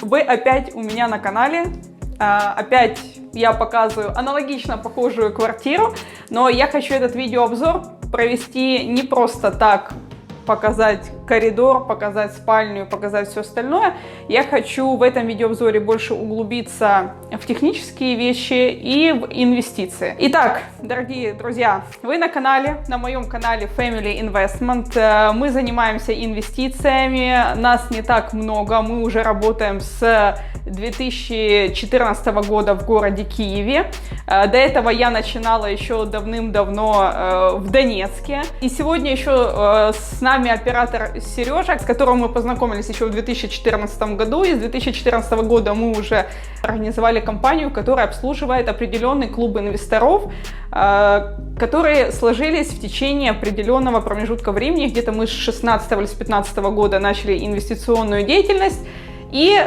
Вы опять у меня на канале. Опять я показываю аналогично похожую квартиру, но я хочу этот видеообзор провести не просто так, показать коридор, показать спальню, показать все остальное. Я хочу в этом видеообзоре больше углубиться в технические вещи и в инвестиции. Итак, дорогие друзья, вы на канале, на моем канале Family Investment. Мы занимаемся инвестициями, нас не так много, мы уже работаем с 2014 года в городе Киеве. До этого я начинала еще давным-давно в Донецке. И сегодня еще с нами оператор Сережа, с которым мы познакомились еще в 2014 году. И с 2014 года мы уже организовали компанию, которая обслуживает определенный клуб инвесторов, которые сложились в течение определенного промежутка времени. Где-то мы с 16 или с 15 года начали инвестиционную деятельность. И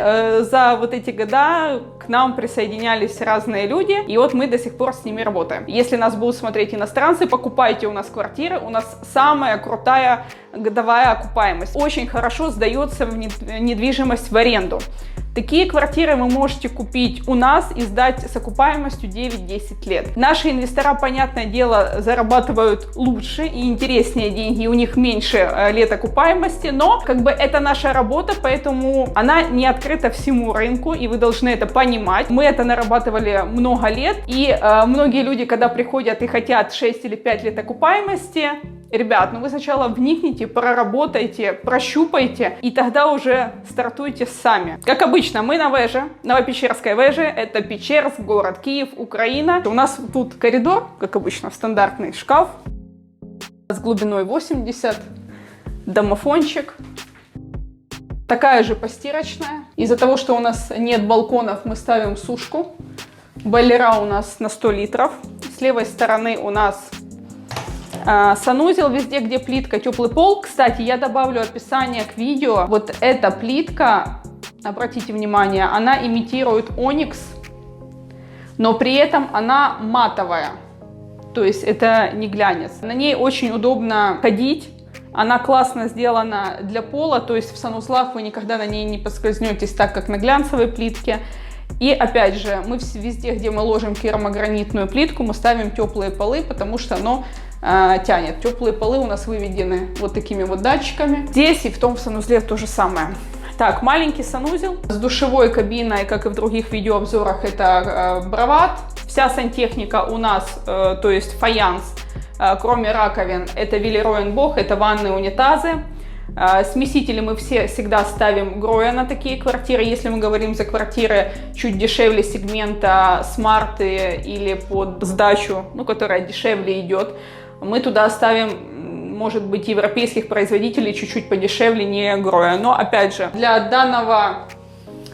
за вот эти года к нам присоединялись разные люди, и вот мы до сих пор с ними работаем. Если нас будут смотреть иностранцы, покупайте у нас квартиры, у нас самая крутая годовая окупаемость. Очень хорошо сдается недвижимость в аренду. Такие квартиры вы можете купить у нас и сдать с окупаемостью 9-10 лет. Наши инвестора, понятное дело, зарабатывают лучше и интереснее деньги, у них меньше лет окупаемости, но как бы это наша работа, поэтому она не открыта всему рынку, и вы должны это понимать. Мы это нарабатывали много лет, и многие люди, когда приходят и хотят 6 или 5 лет окупаемости, ребят, ну вы сначала вникните, проработайте, прощупайте, и тогда уже стартуйте сами. Как обычно, мы на Веже, Новопечерской Веже, это Печерск, город Киев, Украина. У нас тут коридор, как обычно, стандартный шкаф с глубиной 80, домофончик. Такая же постирочная. Из-за того, что у нас нет балконов, мы ставим сушку. Бойлера у нас на 100 литров. С левой стороны у нас санузел, везде, где плитка, теплый пол. Кстати, я добавлю описание к видео. Вот эта плитка, обратите внимание, она имитирует оникс, но при этом она матовая. То есть это не глянец. На ней очень удобно ходить. Она классно сделана для пола, то есть в санузлах вы никогда на ней не поскользнетесь так, как на глянцевой плитке. И опять же, мы везде, где мы ложим керамогранитную плитку, мы ставим теплые полы, потому что оно тянет. Теплые полы у нас выведены вот такими вот датчиками. Здесь и в том санузле то же самое. Так, маленький санузел с душевой кабиной, как и в других видеообзорах, это брават. Вся сантехника у нас, то есть фаянс, кроме раковин, это Велероенбох, это ванны, унитазы. Смесители мы всегда ставим Гроя на такие квартиры. Если мы говорим за квартиры чуть дешевле сегмента смарты или под сдачу, ну, которая дешевле идет, мы туда ставим, может быть, европейских производителей чуть-чуть подешевле, не Гроя. Но, опять же, для данного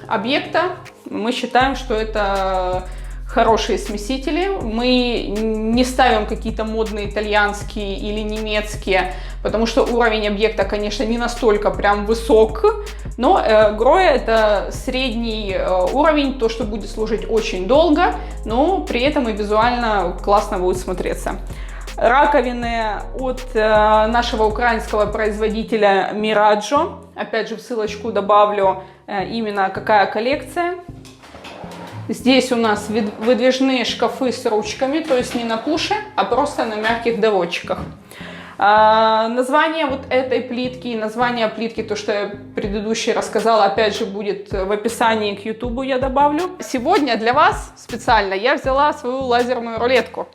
объекта мы считаем, что это хорошие смесители. Мы не ставим какие-то модные итальянские или немецкие, потому что уровень объекта, конечно, не настолько прям высок, но Гроя это средний уровень, то, что будет служить очень долго, но при этом и визуально классно будет смотреться. Раковины от нашего украинского производителя Miraggio. Опять же, в ссылочку добавлю именно какая коллекция. Здесь у нас выдвижные шкафы с ручками, то есть не на пуше, а просто на мягких доводчиках. Название вот этой плитки и название плитки, то, что я предыдущий рассказала, опять же будет в описании к YouTube, я добавлю. Сегодня для вас специально я взяла свою лазерную рулетку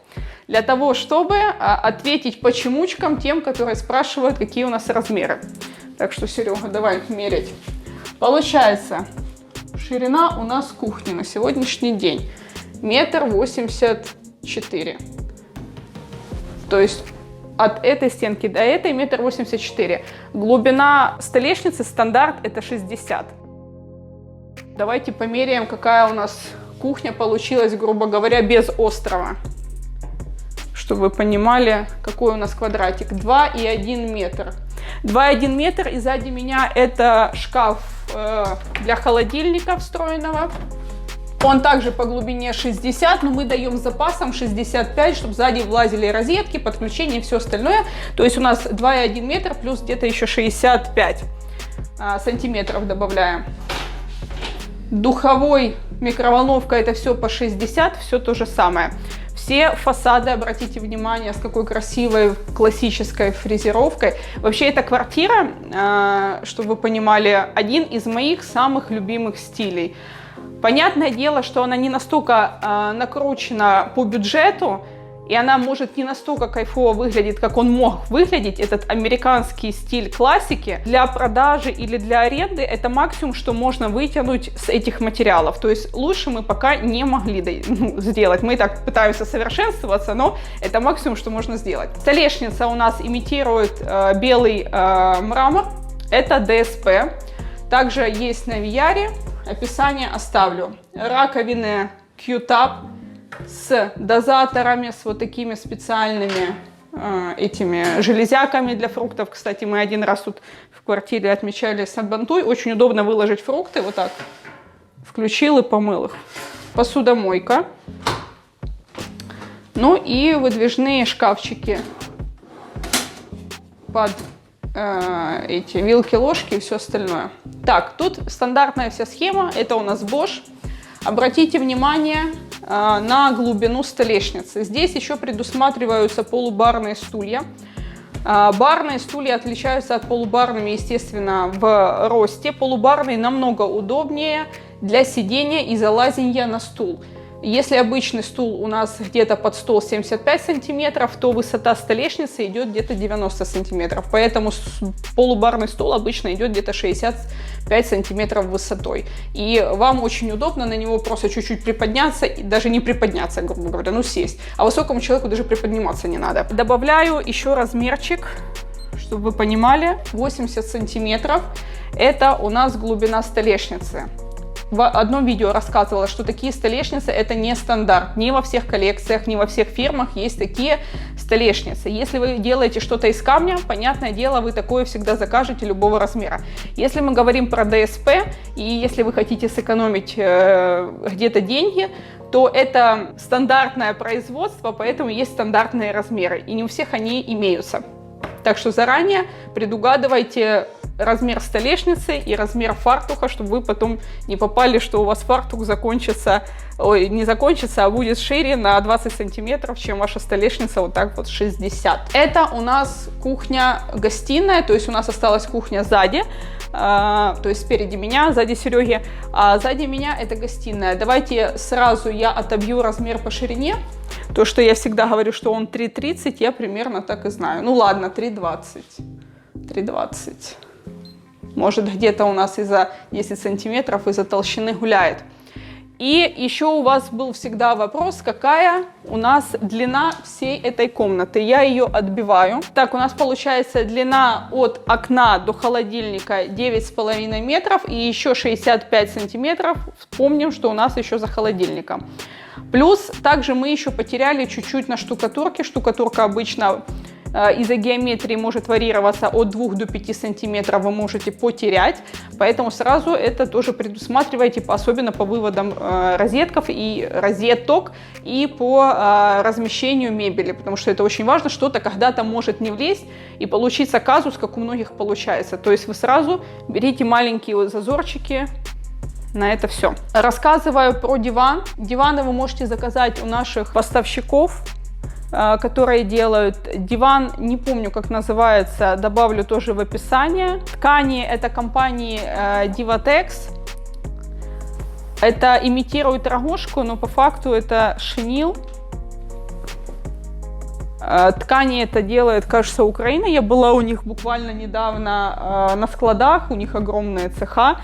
для того, чтобы ответить почемучкам тем, которые спрашивают, какие у нас размеры. Так что, Серега, давай мерять. Получается, ширина у нас кухни на сегодняшний день 1,84 м. То есть от этой стенки до этой 1,84 м. Глубина столешницы стандарт это 60. Давайте померяем, какая у нас кухня получилась, грубо говоря, без острова. Чтобы вы понимали, какой у нас квадратик. 2,1 метр. 2,1 метр, и сзади меня это шкаф для холодильника встроенного. Он также по глубине 60, но мы даем с запасом 65, чтобы сзади влазили розетки, подключения и все остальное. То есть у нас 2,1 метр плюс где-то еще 65 сантиметров добавляем. духовой, микроволновка, это все по 60, все то же самое. Все фасады, обратите внимание, с какой красивой классической фрезеровкой. Вообще эта квартира, чтобы вы понимали, один из моих самых любимых стилей. Понятное дело, что она не настолько накручена по бюджету, и она может не настолько кайфово выглядеть, как он мог выглядеть, этот американский стиль классики. Для продажи или для аренды это максимум, что можно вытянуть с этих материалов. То есть лучше мы пока не могли сделать. Мы и так пытаемся совершенствоваться, но это максимум, что можно сделать. Столешница у нас имитирует белый мрамор. Это DSP. Также есть на VR. Описание оставлю. Раковины Q-Tap с дозаторами, с вот такими специальными этими железяками для фруктов. Кстати, мы один раз тут в квартире отмечали сабантуй. Очень удобно выложить фрукты вот так. Включил и помыл их. Посудомойка. Ну и выдвижные шкафчики под эти вилки, ложки и все остальное. Так, тут стандартная вся схема. Это у нас Bosch. Обратите внимание на глубину столешницы. Здесь еще предусматриваются полубарные стулья. Барные стулья отличаются от полубарными, естественно, в росте. Полубарные намного удобнее для сидения и залазения на стул. Если обычный стул у нас где-то под стол 75 сантиметров, то высота столешницы идет где-то 90 сантиметров. Поэтому полубарный стол обычно идет где-то 65 сантиметров высотой. И вам очень удобно на него просто чуть-чуть приподняться, и даже не приподняться, грубо говоря, ну сесть. А высокому человеку даже приподниматься не надо. Добавляю еще размерчик, чтобы вы понимали. 80 сантиметров. Это у нас глубина столешницы. В одном видео рассказывала, что такие столешницы это не стандарт. Не во всех коллекциях, не во всех фирмах есть такие столешницы. Если вы делаете что-то из камня, понятное дело, вы такое всегда закажете любого размера. Если мы говорим про DSP, и если вы хотите сэкономить где-то деньги, то это стандартное производство, поэтому есть стандартные размеры. И не у всех они имеются. Так что заранее предугадывайте размер столешницы и размер фартуха, чтобы вы потом не попали, что у вас фартук закончится, ой, не закончится, а будет шире на 20 сантиметров, чем ваша столешница вот так вот 60. Это у нас кухня-гостиная, то есть у нас осталась кухня сзади, то есть спереди меня, сзади Сереги, а сзади меня это гостиная. Давайте сразу я отобью размер по ширине. То, что я всегда говорю, что он 3,30, я примерно так и знаю. Ну ладно, 3,20. 3,20. Может, где-то у нас из-за 10 сантиметров из-за толщины гуляет. И еще у вас был всегда вопрос, какая у нас длина всей этой комнаты. Я ее отбиваю. Так, у нас получается длина от окна до холодильника 9,5 метров и еще 65 сантиметров. Вспомним, что у нас еще за холодильником. Плюс также мы еще потеряли чуть-чуть на штукатурке. Штукатурка обычно из-за геометрии может варьироваться от 2 до 5 сантиметров, вы можете потерять. Поэтому сразу это тоже предусматривайте, особенно по выводам розеток и по размещению мебели. Потому что это очень важно, что-то когда-то может не влезть и получиться казус, как у многих получается. То есть вы сразу берите маленькие зазорчики на это все. Рассказываю про диван. Диваны вы можете заказать у наших поставщиков, которые делают диван, не помню, как называется, добавлю тоже в описание. Ткани это компании Divatex. Это имитирует рогожку, но по факту это шинил. Ткани это делает, кажется, Украина. Я была у них буквально недавно на складах, у них огромные цеха.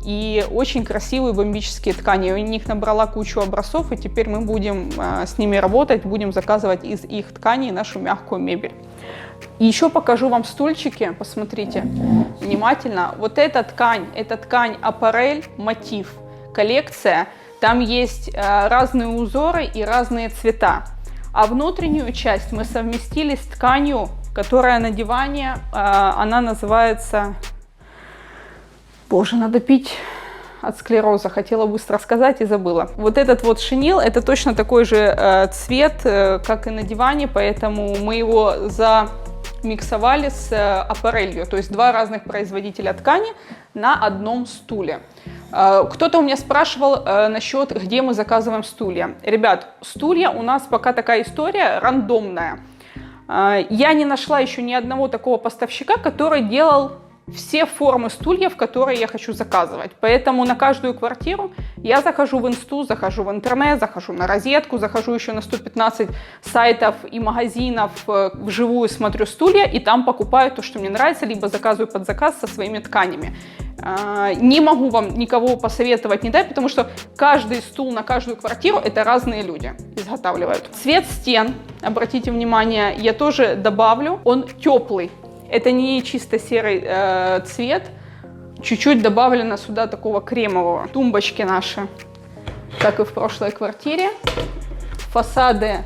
И очень красивые бомбические ткани. Я у них набрала кучу образцов, и теперь мы будем с ними работать, будем заказывать из их тканей нашу мягкую мебель. И еще покажу вам стульчики, посмотрите внимательно. Вот эта ткань аппарель мотив, коллекция. Там есть разные узоры и разные цвета. А внутреннюю часть мы совместили с тканью, которая на диване, она называется... Боже, надо пить от склероза. Хотела быстро сказать и забыла. Вот этот вот шинил, это точно такой же цвет, как и на диване, поэтому мы его замиксовали с аппарелью. То есть два разных производителя ткани на одном стуле. Кто-то у меня спрашивал насчет, где мы заказываем стулья. Ребят, стулья у нас пока такая история рандомная. Я не нашла еще ни одного такого поставщика, который делал все формы стульев, которые я хочу заказывать. Поэтому на каждую квартиру я захожу в инсту, захожу в интернет, захожу на розетку, захожу еще на 115 сайтов и магазинов, вживую смотрю стулья и там покупаю то, что мне нравится, либо заказываю под заказ со своими тканями. Не могу вам никого посоветовать, не дать, потому что каждый стул на каждую квартиру это разные люди изготавливают. Цвет стен, обратите внимание, я тоже добавлю, он теплый. Это не чисто серый цвет, чуть-чуть добавлено сюда такого кремового. Тумбочки наши, как и в прошлой квартире. Фасады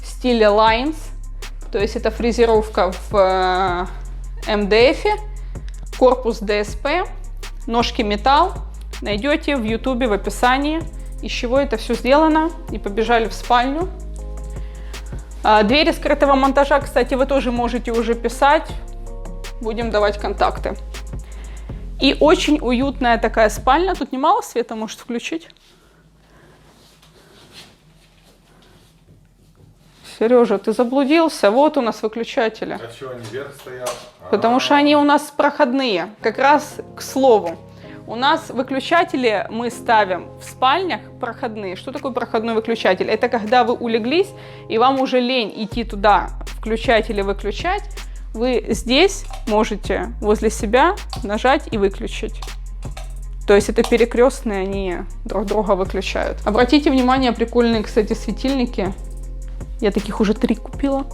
в стиле Lines, то есть это фрезеровка в МДФ, корпус ДСП, ножки металл. Найдете в ютубе в описании, из чего это все сделано. И побежали в спальню. Двери скрытого монтажа, кстати, вы тоже можете уже писать. Будем давать контакты. И очень уютная такая спальня. Тут немало света, может включить. Сережа, ты заблудился. Вот у нас выключатели. А что, они вверх стоят? Потому что они у нас проходные. Как раз к слову. У нас выключатели мы ставим в спальнях проходные. Что такое проходной выключатель? Это когда вы улеглись, и вам уже лень идти туда, включать или выключать. Вы здесь можете возле себя нажать и выключить. То есть это перекрестные, они друг друга выключают. Обратите внимание, прикольные, кстати, светильники. Я таких уже 3 купила.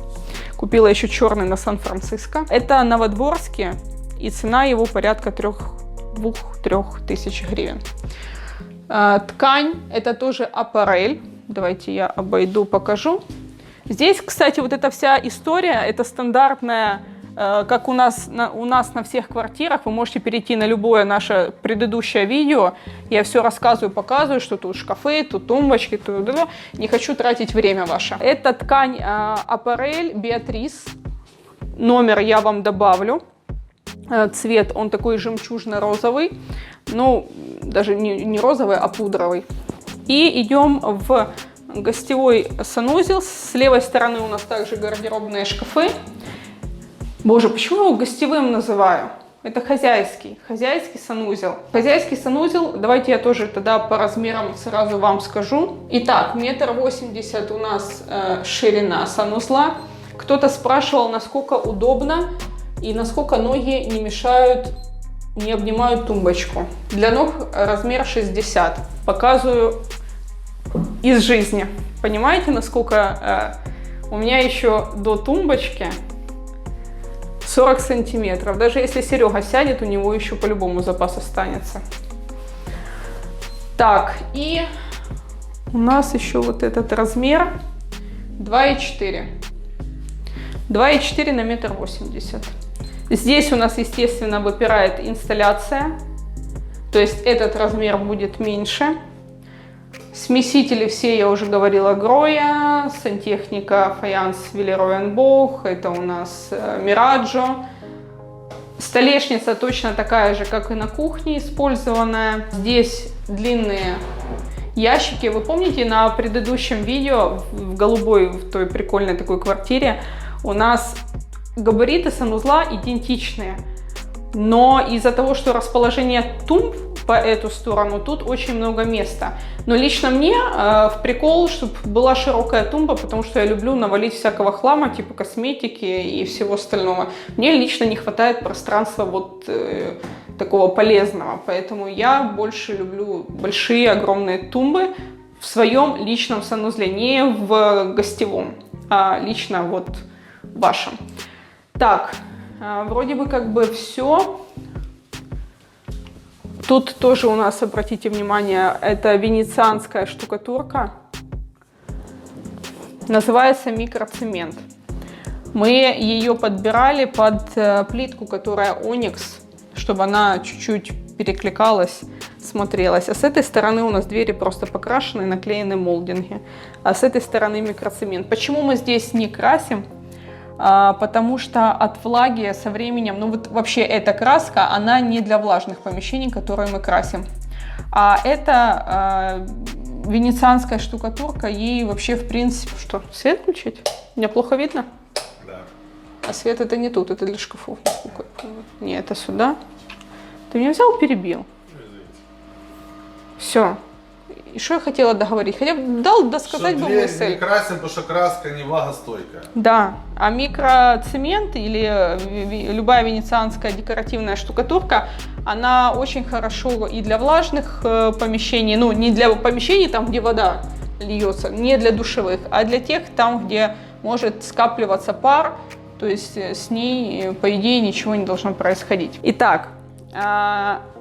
Купила еще черный на Сан-Франциско. Это новодворские, и цена его порядка 2-3 тысяч гривен. Ткань это тоже аппарель. Давайте я обойду, покажу. Здесь, кстати, вот эта вся история, это стандартная, как у нас на всех квартирах. Вы можете перейти на любое наше предыдущее видео. Я все рассказываю, показываю, что тут шкафы, тут тумбочки, тут... Не хочу тратить время ваше. Это ткань аппарель Беатрис. Номер я вам добавлю. Цвет, он такой жемчужно-розовый. Ну, даже не розовый, а пудровый. И идем в гостевой санузел. С левой стороны у нас также гардеробные шкафы. Боже, почему я его гостевым называю? Это хозяйский санузел. Хозяйский санузел, давайте я тоже тогда по размерам сразу вам скажу. Итак, 1,80 м у нас ширина санузла. Кто-то спрашивал, насколько удобно и насколько ноги не мешают, не обнимают тумбочку. Для ног размер 60. Показываю из жизни. Понимаете, насколько у меня еще до тумбочки 40 сантиметров. Даже если Серега сядет, у него еще по-любому запас останется. Так, и у нас еще вот этот размер 2,4. 2,4 на 1,80 м. Здесь у нас, естественно, выпирает инсталляция. То есть этот размер будет меньше. Смесители все, я уже говорила, Гроя, сантехника Фаянс Виллероy & Boch, это у нас Мираджо. Столешница точно такая же, как и на кухне использованная. Здесь длинные ящики. Вы помните, на предыдущем видео в голубой, в той прикольной такой квартире, у нас габариты санузла идентичные. Но из-за того, что расположение тумб по эту сторону, тут очень много места. Но лично мне в прикол, чтобы была широкая тумба, потому что я люблю навалить всякого хлама, типа косметики и всего остального. Мне лично не хватает пространства вот такого полезного, поэтому я больше люблю большие огромные тумбы в своем личном санузле, не в гостевом, а лично вот в вашем. Так, вроде бы как бы все. Тут тоже у нас, обратите внимание, это венецианская штукатурка. Называется микроцемент. Мы ее подбирали под плитку, которая оникс, чтобы она чуть-чуть перекликалась, смотрелась. А с этой стороны у нас двери просто покрашены, наклеены молдинги. А с этой стороны микроцемент. Почему мы здесь не красим? Потому что от влаги со временем, ну вот вообще эта краска, она не для влажных помещений, которые мы красим. А это венецианская штукатурка, ей вообще в принципе... Что, свет включить? Меня плохо видно? Да. А свет это не тут, это для шкафов. Не, это сюда. Ты меня взял, перебил. Все. И что я хотела договорить? Хотя бы дал досказать бы мысль. Не красим, потому что краска не влагостойкая. Да, а микроцемент или любая венецианская декоративная штукатурка, она очень хорошо и для влажных помещений, ну не для помещений там, где вода льется, не для душевых, а для тех там, где может скапливаться пар, то есть с ней, по идее, ничего не должно происходить. Итак,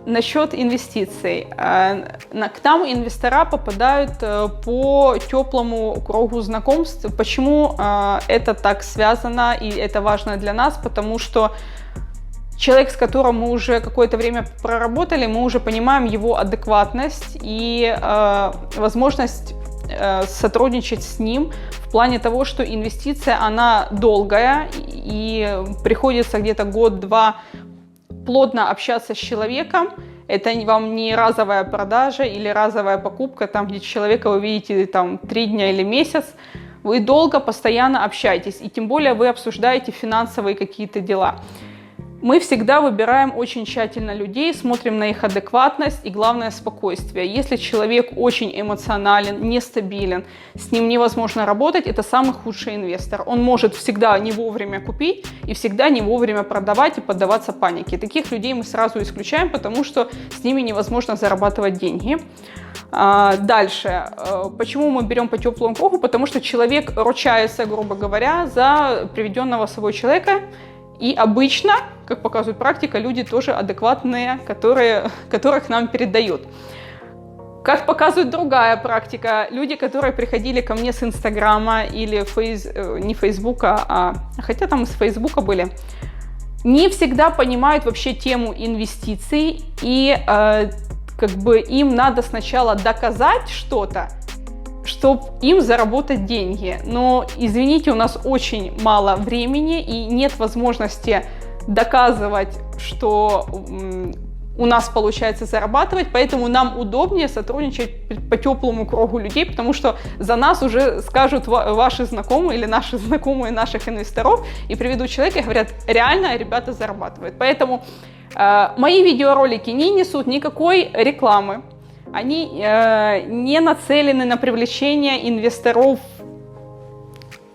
насчет инвестиций. К нам инвестора попадают по теплому кругу знакомств. Почему это так связано и это важно для нас? Потому что человек, с которым мы уже какое-то время проработали, мы уже понимаем его адекватность и возможность сотрудничать с ним в плане того, что инвестиция, она долгая и приходится где-то год-два плотно общаться с человеком. Это вам не разовая продажа или разовая покупка, там, где человека вы видите там, 3 дня или месяц. Вы долго, постоянно общаетесь, и тем более вы обсуждаете финансовые какие-то дела. Мы всегда выбираем очень тщательно людей, смотрим на их адекватность и, главное, спокойствие. Если человек очень эмоционален, нестабилен, с ним невозможно работать, это самый худший инвестор. Он может всегда не вовремя купить и всегда не вовремя продавать и поддаваться панике. Таких людей мы сразу исключаем, потому что с ними невозможно зарабатывать деньги. Дальше. Почему мы берем по теплому кругу? Потому что человек ручается, грубо говоря, за приведенного собой человека. И обычно, как показывает практика, люди тоже адекватные, которых нам передают. Как показывает другая практика, люди, которые приходили ко мне с Инстаграма или не Фейсбука, хотя там из Фейсбука были, не всегда понимают вообще тему инвестиций, и как бы им надо сначала доказать что-то, чтобы им заработать деньги. Но, извините, у нас очень мало времени и нет возможности доказывать, что у нас получается зарабатывать, поэтому нам удобнее сотрудничать по теплому кругу людей, потому что за нас уже скажут ваши знакомые или наши знакомые наших инвесторов и приведут человека и говорят, реально ребята зарабатывают. Поэтому мои видеоролики не несут никакой рекламы. Они не нацелены на привлечение инвесторов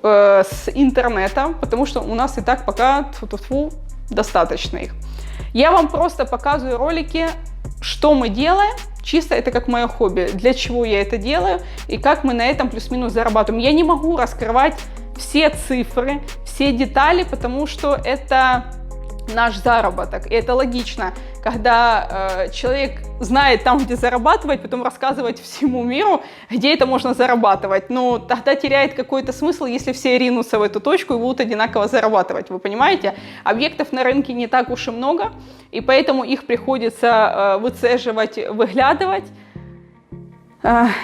с интернета, потому что у нас и так пока достаточно их. Я вам просто показываю ролики, что мы делаем, чисто это как мое хобби, для чего я это делаю и как мы на этом плюс-минус зарабатываем. Я не могу раскрывать все цифры, все детали, потому что это наш заработок. И это логично, когда человек знает там, где зарабатывать, потом рассказывать всему миру, где это можно зарабатывать. Но тогда теряет какой-то смысл, если все ринутся в эту точку и будут одинаково зарабатывать. Вы понимаете? Объектов на рынке не так уж и много, и поэтому их приходится выцеживать, выглядывать.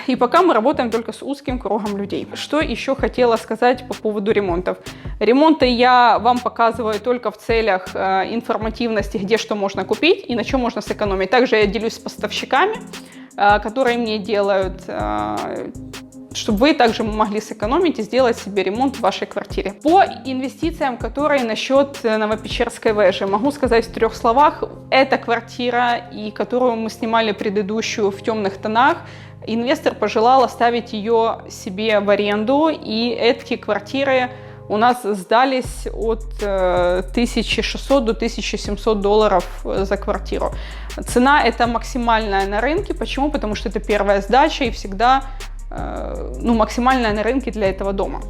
И пока мы работаем только с узким кругом людей. Что еще хотела сказать по поводу ремонтов. Ремонты я вам показываю только в целях информативности, где что можно купить и на чем можно сэкономить. Также я делюсь с поставщиками, которые мне делают, чтобы вы также могли сэкономить и сделать себе ремонт в вашей квартире. По инвестициям, которые насчет Новопечерской вежи, могу сказать в 3 словах. Эта квартира, и которую мы снимали предыдущую в темных тонах, инвестор пожелал оставить ее себе в аренду, и эти квартиры у нас сдались от 1600 до 1700 долларов за квартиру. Цена это максимальная на рынке. Почему? Потому что это первая сдача и всегда максимальная на рынке для этого дома.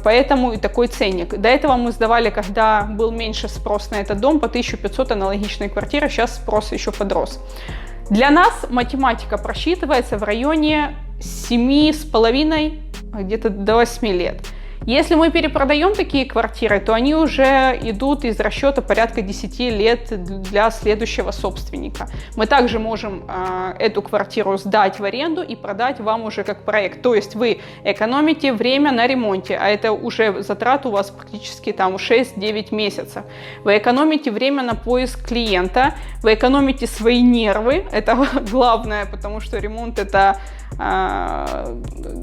Поэтому и такой ценник. До этого мы сдавали, когда был меньше спрос на этот дом, по 1500 аналогичной квартиры, сейчас спрос еще подрос. Для нас математика просчитывается в районе 7,5, где-то до 8 лет. Если мы перепродаем такие квартиры, то они уже идут из расчета порядка 10 лет для следующего собственника. Мы также можем эту квартиру сдать в аренду и продать вам уже как проект. То есть вы экономите время на ремонте, а это уже затрат у вас практически там 6-9 месяцев. Вы экономите время на поиск клиента, вы экономите свои нервы, это главное, потому что ремонт это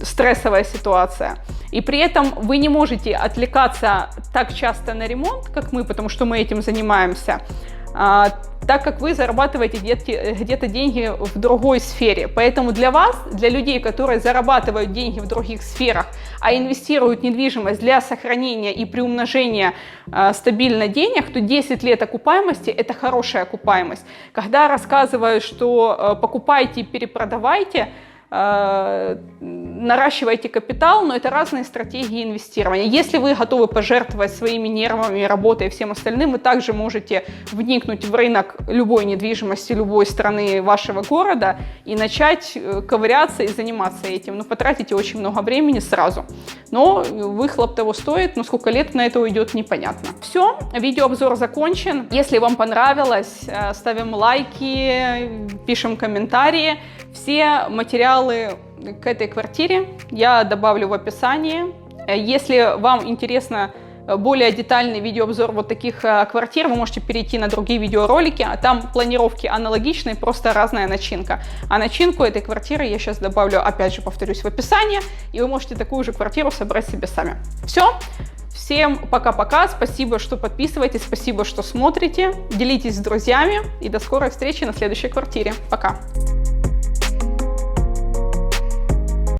стрессовая ситуация. И при этом вы не можете отвлекаться так часто на ремонт, как мы, потому что мы этим занимаемся, так как вы зарабатываете где-то деньги в другой сфере. Поэтому для вас, для людей, которые зарабатывают деньги в других сферах, а инвестируют в недвижимость для сохранения и приумножения стабильно денег, то 10 лет окупаемости – это хорошая окупаемость. Когда рассказывают, что покупайте и перепродавайте, наращивайте капитал, но это разные стратегии инвестирования. Если вы готовы пожертвовать своими нервами, работой и всем остальным, вы также можете вникнуть в рынок любой недвижимости, любой страны вашего города и начать ковыряться и заниматься этим. Но потратите очень много времени сразу. Но выхлоп того стоит, но сколько лет на это уйдет, непонятно. Все, видеообзор закончен. Если вам понравилось, ставим лайки, пишем комментарии. Все материалы к этой квартире я добавлю в описании. Если вам интересно более детальный видеообзор вот таких квартир, вы можете перейти на другие видеоролики, а там планировки аналогичные, просто разная начинка. А начинку этой квартиры я сейчас добавлю, опять же, повторюсь, в описании, и вы можете такую же квартиру собрать себе сами. Все. Всем пока-пока, спасибо, что подписываетесь, спасибо, что смотрите, делитесь с друзьями и до скорой встречи на следующей квартире. Пока!